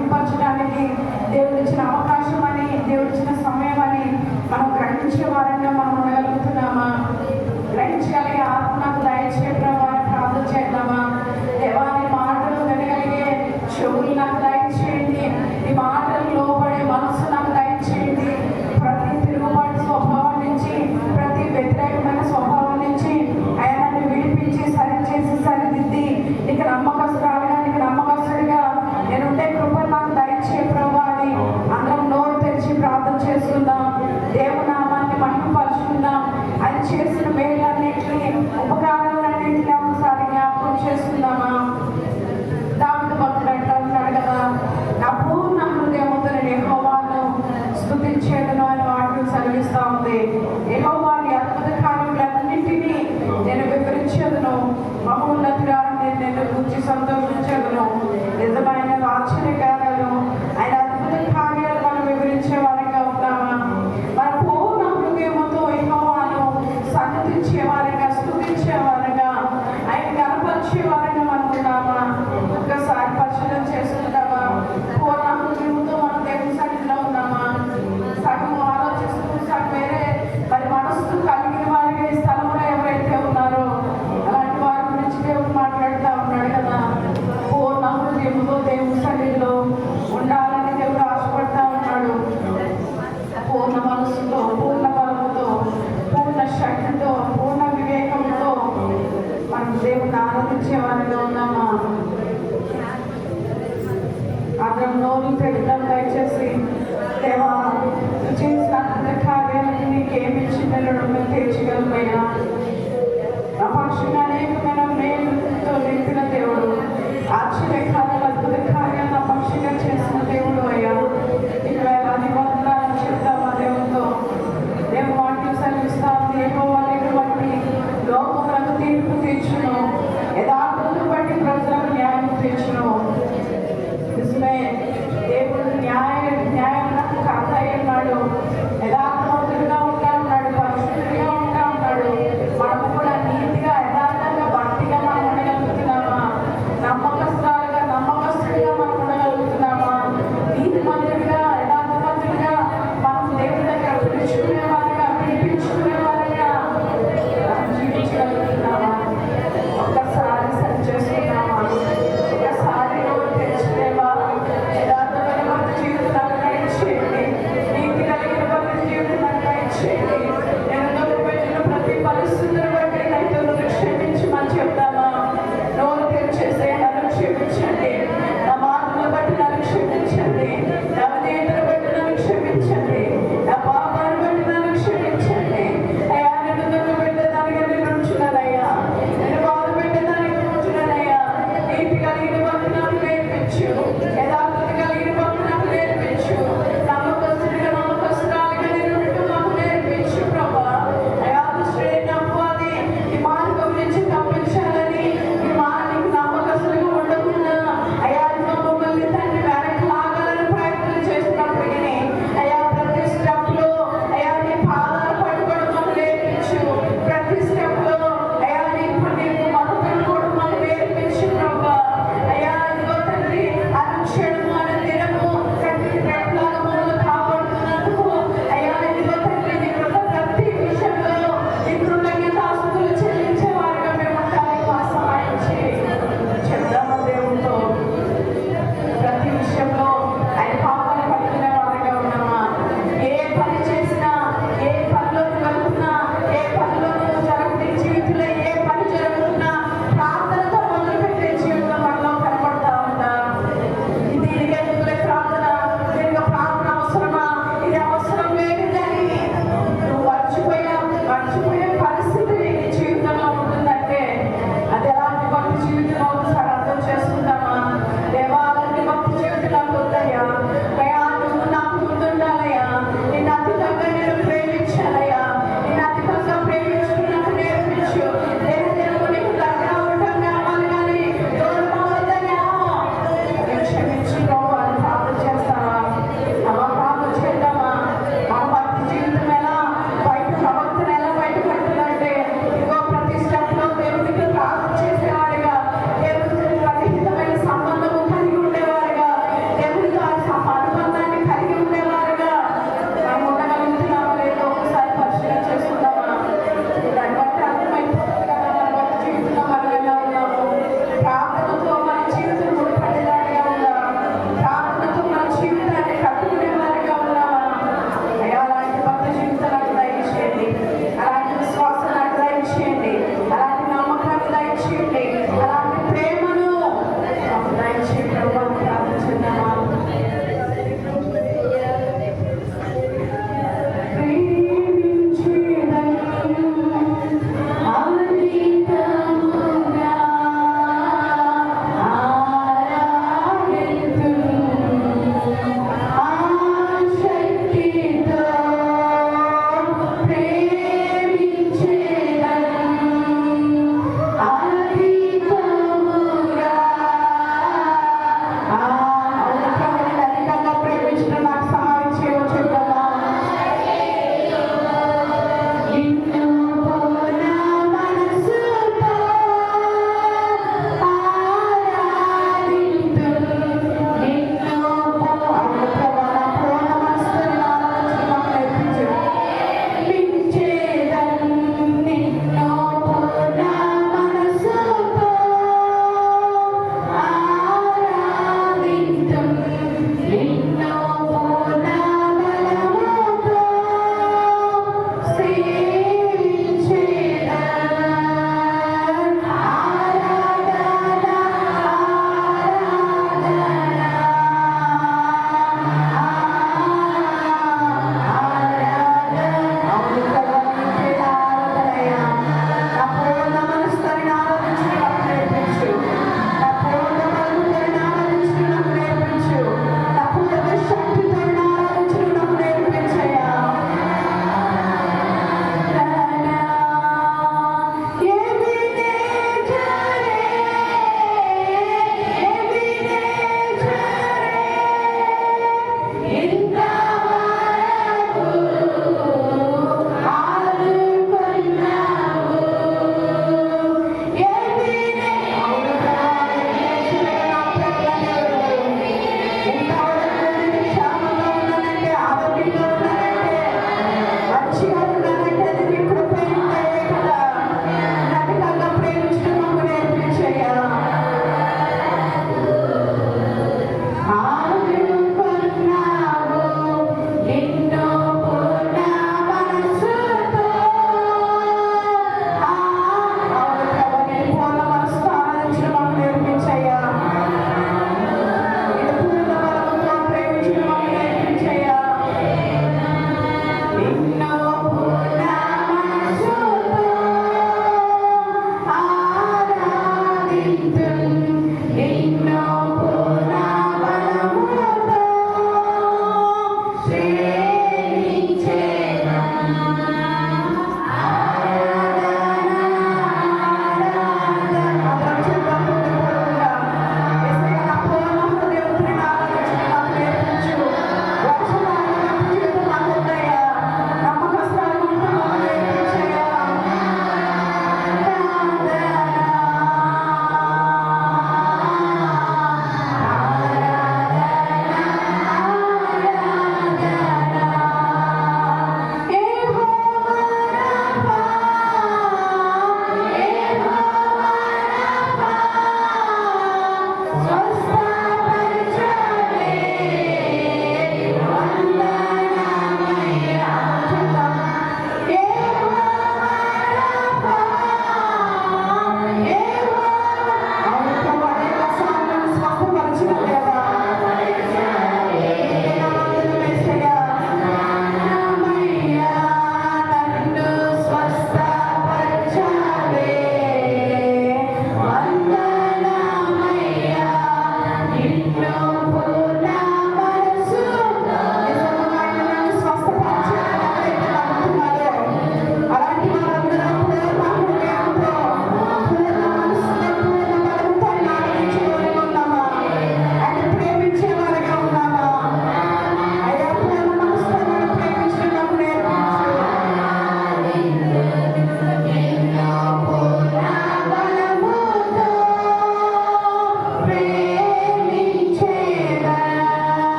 మహింపరచడానికి దేవుడిచ్చిన అవకాశం అని, దేవుడిచ్చిన సమయం అని మనం గ్రహించే వారంగా మనం ఉండగలుగుతున్నామా? గ్రహించగలిగే ఆత్మ నాకు దయచేయ ప్రభావ ప్రార్థన చేద్దామా? దేవాని మాటలు వినగలిగే చెవులు నాకు దయచేయండి. ఈ మాటలు లోబడే మనసు నాకు దయచేయండి. ప్రతి తిరుగుబాటు స్వభావం నుంచి, ప్రతి వ్యతిరేకమైన స్వభావం నుంచి ఆయన విడిపించి సరిచేసి సరిదిద్ది నీకు నమ్మకస్తురాలుగా, నీకు నమ్మకస్తుడిగా నేనుండే కృపను నాకు దయచేయ ప్రభావ అని అందరం నోరు తెరిచి ప్రార్థన చేసుకుందాం. దేవుని నామాన్ని మహిమపరుచుకుందాం. ఆయన చేసిన మేలన్నింటినీ, ఉపకారాలన్నింటినీ ఒకసారి జ్ఞాపకం చేసుకుందామా? దావీదు భక్తుడు అంటున్నాడు కదా, నా పూర్ణ హృదయముతో నేను యెహోవాను స్తుతించేదను అని వాక్యం సెలవిస్తా ఉంది. యెహోవాని అద్భుత కార్యములన్నింటినీ నేను వివరించేదను, మహోన్నతుడా నేను గురించి సంతోషించేదను. నిజమైన ఆశ్చర్యకార్యాలు, ఆయన అద్భుత కార్యాలు మనం వివరించే వారిగా ఉన్నామా? మన పూర్ణ హృదయముతో యెహోవాను సన్నిధించే వారిగా, స్తుతించే వారిగా, ఆయన కనపరిచే వారిగా మనం ఉన్నామా? ఒక్కసారి పరిశీలన చేసుకుంటామా? పూర్ణ హృదయముతో మనం దేవుని సన్నిధిలో ఉన్నామా? సగం ఆలోచిస్తూ సగం వేరే మరి మనస్సు కలిగిన వారిగా ఈ స్థలంలో ఎవరైతే ఉన్నారో అలాంటి వారి గురించి దేవుడు మాట్లాడుతూ ఉన్నాడు కదా. పూర్ణ హృదయముతో దేవుని సన్నిధిలో ఉండాలని దేవుడు ఆశపడతా ఉన్నాడు. పూర్ణ మనస్సుతో, పూర్ణ బలముతో, పూర్ణ శక్తితో, పూర్ణ వివేకంతో మనం దేవుని ఆరాధించే వారిగా ఉన్నామా? అందరం నోరు తెగుతాం. దయచేసి దేవా చేసిన అద్భుత కార్యాలకి నీకేమి ఇచ్చిందో మేము తీర్చగలమైనా. నా పక్షంగా అనేకమైన మేలుతో నింపిన దేవుడు, ఆశ్చర్య కార్యాలు, అద్భుత కార్యాలు నా పక్షంగా చేసిన దేవుడు అయ్యా. నీకు వేలాది వందనాలు చెప్తామా దేవునితో. మేము వాక్యం సెలవిస్తాము. యెహోవాను బట్టి లోకములకు తీర్పు తీర్చును, యథార్థతను బట్టి ప్రజలకు న్యాయం తీర్చును. నిజమే, దేవుడు న్యాయం నాకు కర్త అయి ఉన్నాడు. యథార్థవంతుడిగా ఉంటా ఉన్నాడు, పరిశుద్ధుడిగా ఉంటా ఉన్నాడు. మనము కూడా నీతిగా, యథార్థంగా, భక్తిగా మనం ఉండగలుగుతున్నామా? నమ్మకస్తురాలుగా, నమ్మకస్తుడిగా మనం ఉండగలుగుతున్నామా? నీతిమంతుడిగా, యథార్థవంతుడిగా మనం దేవుడి దగ్గర పిలుచుకునే వారిగా, పిలిపించుకునే వారిగా మనం జీవించగలుగుతున్నామా? ఒక్కసారి సరి చేసుకున్నామా? ఒక్కసారి నోరు తెచ్చుకునేవా? యథార్థమైన భక్తి జీవితాలు నడిచేయండి. నీతి కలిగిన భక్తి జీవితం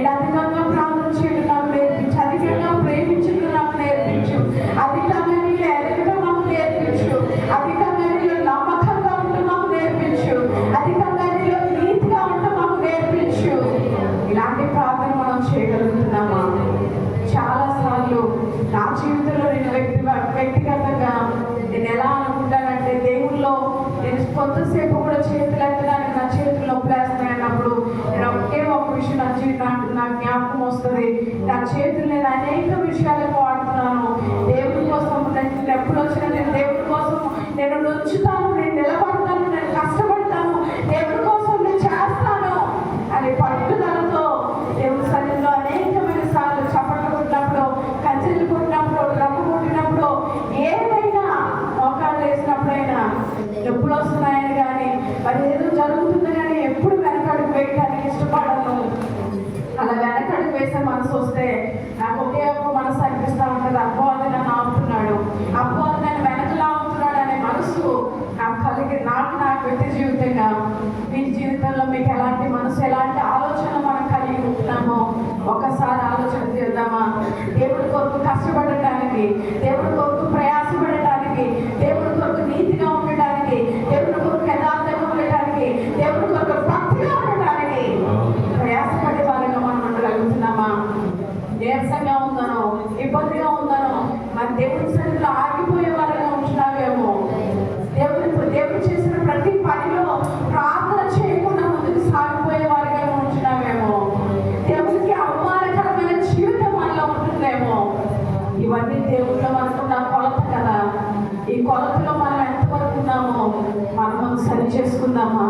నేను అధికంగా ప్రార్థన చేయడం నాకు నేర్పించు, అధికంగా ప్రేమించడం నాకు నేర్పించు, అధికంగా నీళ్ళు ఎదగడం మాకు నేర్పించు, అధికంగా నీళ్ళు నమ్మకంగా ఉండడం మాకు నేర్పించు, అధికంగా నీళ్ళు నీతిగా ఉండడం మాకు నేర్పించు. ఇలాంటి ప్రార్థన మనం చేయగలుగుతున్నామా? చాలా సార్లు నా జీవితంలో నేను వ్యక్తిగతంగా నేను ఎలా అనుకుంటానంటే, దేవుల్లో నేను కొంతసేపు కూడా చేతులు ఎత్తడానికి నా చేతులు నొప్పులేస్తున్నాయి అన్నప్పుడు నేను ఒకే ఒక విషయం నా జ్ఞాపకం వస్తుంది. నా చేతులు నేను అనేక విషయాలకు వాడుతున్నాను. దేవుడి కోసం నేను ఎప్పుడు వచ్చినా నేను దేవుడి కోసం నేను నొచ్చుతాను, నేను నిలబడతాను, నేను కష్టపడతాను, దేవుడి కోసం నేను చేస్తాను అని పట్టుదలతో దేవుడి సన్నిధిలో అనేకమైన సార్లు చప్పట్లు కొట్టినప్పుడు, కంచెలు కొట్టినప్పుడు, రంగు కొట్టినప్పుడు, ఏదైనా మోకాళ్ళు వేసినప్పుడైనా ఎప్పుడు వస్తున్నాయని కానీ మరి ఏదో జరుగుతుంది కానీ ఎప్పుడు వెనకడుగు వేయడానికి ఇష్టపడను. అలా వెనకడుగు వేసే మనసు వస్తే నాకు ఒకే ఒక మనసు అనిపిస్తూ ఉంటుంది, అబ్బో అది నన్ను ఆపుతున్నాడు, అబ్బో అది నన్ను వెనకలా ఆపుతున్నాడు అనే మనసు నాకు వ్యక్తి జీవితంగా మీ జీవితంలో మీకు ఎలాంటి మనసు, ఎలాంటి ఆలోచన మనం కలిగి ఉంటున్నామో ఒకసారి ఆలోచన చేద్దామా? దేవుడి కొరకు కష్టపడటానికి, దేవుడి కొరకు ప్రయాసపడటానికి, దేవుడి కొరకు నీతిగా ఉండటానికి, దేవుడి కొరకు యథార్థంగా ఉండటానికి, దేవుడి కొరకు భక్తిగా ఉండటానికి ప్రయాసపడే వారిగా మనం ఉండగలుగుతున్నామా? నీరసంగా ఉందనో, ఇబ్బందిగా ఉందనో మన దేవుడి సన్నిధిలో ఆగిపోయే వారిగా ఉంటున్నావేమో. దేవుడు చేసిన ప్రతి పనిలో ప్రార్థన చేయకుండా ముందుకు సాగిపోయే వారిగా ఉంటున్నామేమో. దేవుడికి అవమానకరమైన జీవితం మనలో ఉంటుందేమో. ఇవన్నీ దేవుడిలో మనకున్న కొలత కదా. ఈ కొలతలో మనం ఎంతవరకు ఉన్నామో మనం సరి చేసుకుందామా?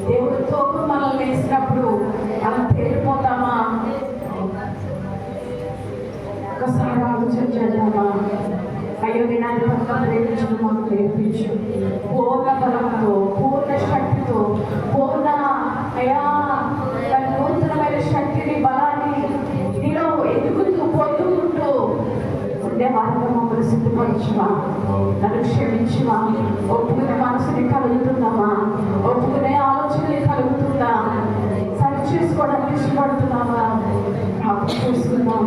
దేవుడి తోపు మనల్ని వేసినప్పుడు మనం తేలిపోతామా? ఒకసారి ఆలోచన చేద్దామా? అయ్యో నేను అధికంగా ప్రేమించడం మాకు నేర్పించు, పూర్ణ బలంతో, పూర్ణ శక్తితో, పూర్ణ అయా నూతనమైన శక్తిని, బలాన్ని నీలో ఎదుగుతూ పొందుకుంటూ ఉండే వారిగా మమ్మల్ని సిద్ధపరచువా, నన్ను క్షమించువా. ఒప్పుకునే మనసుని కలుగుతుందమ్మా, ఒప్పుకునే ఆలోచనని కలుగుతుందా? సరి చేసుకోవడానికి ఇష్టపడుతున్నావా? ప్రార్థన చేసుకుందాం.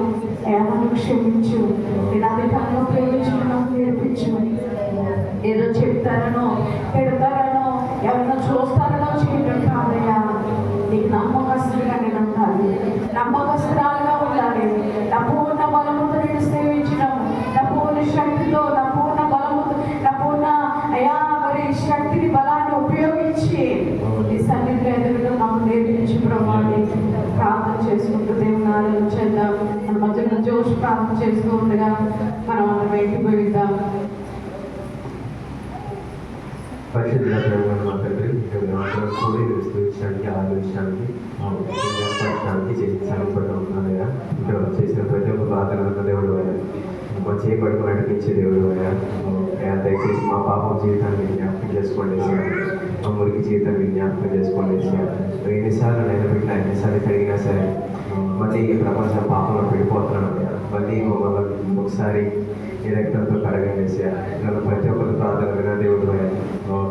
నన్ను క్షమించు, నేను అధికంగా ప్రేమించడం నాకు నేర్పించు. ఏదో చెప్తారనో పెడతారనో ఎవరినో చూస్తారనో చేయడం కాదయ్యా, నీకు నమ్మకస్తులుగా నేను ఉండాలి, నమ్మకస్తురాలుగా ఉండాలి. నా పూర్ణ బలముతో నేను సేవించడం, నా పూర్ణ శక్తితో, నా పూర్ణ బలముతో, నా పూర్ణ అయా మరి శక్తిని, బలాన్ని ఉపయోగించి ఈ సన్నిధిలో ఎదుగుతూ మాకు నేర్పించి ప్రభావి. ప్రార్థన చేసుకుంటూ దేవుని ఆలోచించేద్దాం. మన మధ్యలో జోష్ ప్రార్థన చేస్తూ ఉండగా మనం అందరం వెళ్ళిపోయిద్దాం. పరిశుద్ధ మా తండ్రి కూడి విషయానికి ఆలోచించడానికి ఏర్పరచడానికి చేసి సహాయపడతా ఉన్నానయ్యా. ఇక్కడ చేసిన ప్రతి ఒక్క ప్రార్థన దేవుడు అయ్యా, మా చేపడుకు నడిపించే దేవుడు అయ్యా. దయచేసి మా పాపం జీవితాన్ని జ్ఞాపకం చేసుకోండి, మా మురికి జీవితాన్ని జ్ఞాపకం చేసుకోండి. ఎన్నిసార్లు నిలబెట్టినా, ఎన్నిసార్లు కలిగినా సరే మళ్ళీ ఈ ప్రపంచం పాపంలో పడిపోతున్నాను అయ్యా. మళ్ళీ మమ్మల్ని ఒకసారి ఈ రక్తంతో కడగలేసి నన్ను ప్రతి ఒక్కరు ప్రార్థన విన దేవుడు అయ్యా.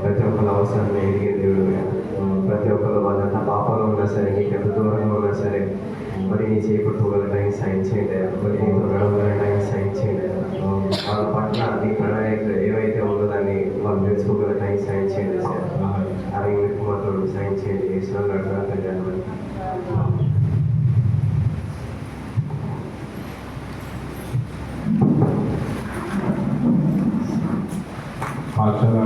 ప్రతి ఒక్కరు అవసరాన్ని ఎదిగే దేవుడు అయ్యా. ప్రతి ఒక్కరు వాళ్ళంతా పాపంలో ఉన్నా సరే, నీకు ఎంత దూరంగా ఉన్నా సరే మరి నీ చేపట్టుకోగలడానికి సాయం చేయండి అయ్యా. మరి నీతో గడవగలడానికి సాయం చేయండి అయ్యా. వాళ్ళ పట్ల నీ ప్రణాళిక ఏవైతే ఉందో దాన్ని వాళ్ళు తెలుసుకోగలడానికి సాయం చేయండి సార్. అలాగే మీకు మాత్రం సాయం చేయండి. ఏ సార్లు అడగాలి సాక్షులు